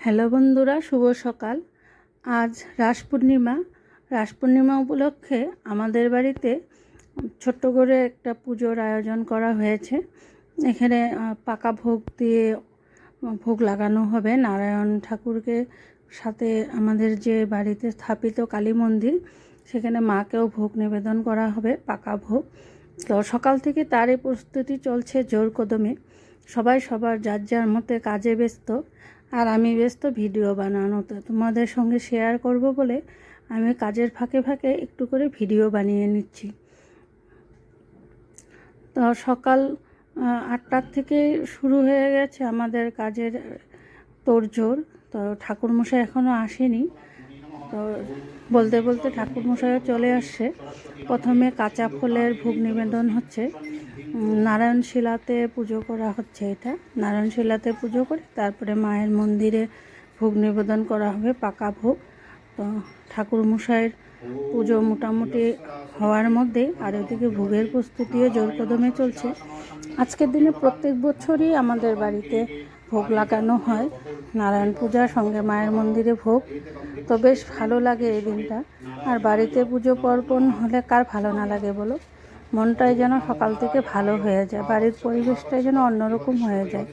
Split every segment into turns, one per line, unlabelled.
Hello বন্ধুরা, শুভ সকাল। আজ রাস পূর্ণিমা উপলক্ষে আমাদের বাড়িতে ছোট্ট করে একটা পুজোর আয়োজন করা হয়েছে। এখানে পাকা ভোগ দিয়ে ভোগ লাগানো হবে নারায়ণ ঠাকুরকে, সাথে আমাদের যে বাড়িতে স্থাপিত কালী মন্দির সেখানে মাকেও ভোগ নিবেদন করা হবে, পাকা ভোগ। তো সকাল থেকে তারই প্রস্তুতি চলছে জোর কদমে। সবাই সবার যার যার মতে কাজে ব্যস্ত, আর আমি ব্যস্ত ভিডিও বানানোতে। তোমাদের সঙ্গে শেয়ার করব বলে আমি কাজের ফাঁকে ফাঁকে একটু করে ভিডিও বানিয়ে নিচ্ছি। তো সকাল 8টার থেকে শুরু হয়ে গেছে আমাদের কাজের তোড়জোড়। তো ঠাকুরমশাই এখনও আসেনি। তো বলতে বলতে ঠাকুরমশাইও চলে আসছে। প্রথমে কাঁচা ফলের ভোগ নিবেদন হচ্ছে, নারায়ণ শিলাতে পুজো করা হচ্ছে। এটা নারায়ণ শিলাতে পুজো করে তারপরে মায়ের মন্দিরে ভোগ নিবেদন করা হবে, পাকা ভোগ। তো ঠাকুরমশাইয়ের পুজো মোটামুটি হওয়ার মধ্যে আর ওদিকে ভোগের প্রস্তুতিও জোর কদমে চলছে। আজকের দিনে প্রত্যেক বছরই আমাদের বাড়িতে ভোগ লাগানো হয়, নারায়ণ পূজার সঙ্গে মায়ের মন্দিরে ভোগ। তো বেশ ভালো লাগে এই দিনটা। আর বাড়িতে পুজো পার্বণ হলে কার ভালো না লাগে বলো? মনটাই যেন সকাল থেকে ভালো হয়ে যায়, বাড়ির পরিবেশটাই যেন অন্যরকম হয়ে যায়।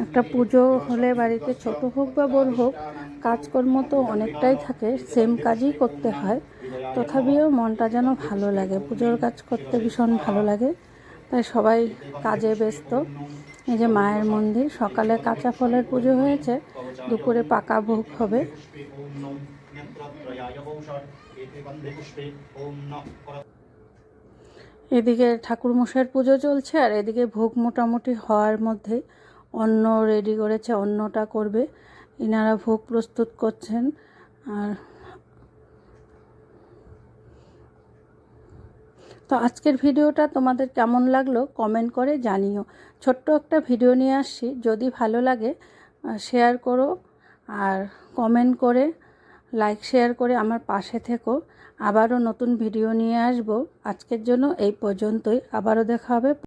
একটা পুজো হলে বাড়িতে ছোট হোক বা বড় হোক, কাজকর্ম তো অনেকটাই থাকে, সেম কাজই করতে হয়, তথাপিও মনটা যেন ভালো লাগে। পুজোর কাজ করতে ভীষণ ভালো লাগে, তাই সবাই কাজে ব্যস্ত। এই যে মায়ের মন্দির, সকালে কাঁচা ফলের পুজো হয়েছে, দুপুরে পাকা ভোগ হবে। এদিকে ঠাকুরমশাইয়ের পুজো চলছে, আর এদিকে ভোগ মোটামুটি হওয়ার মধ্যে অন্ন রেডি করেছে, অন্নটা করবে। এনারা ভোগ প্রস্তুত করছেন। আর তো আজকের ভিডিওটা তোমাদের কেমন লাগলো কমেন্ট করে জানিও। ছোট্ট একটা ভিডিও নিয়ে আসছি, যদি ভালো লাগে শেয়ার করো, আর কমেন্ট করে লাইক শেয়ার করে আমার পাশে থেকো। আবারও নতুন ভিডিও নিয়ে আসবো। আজকের জন্য এই পর্যন্তই, আবারও দেখা হবে।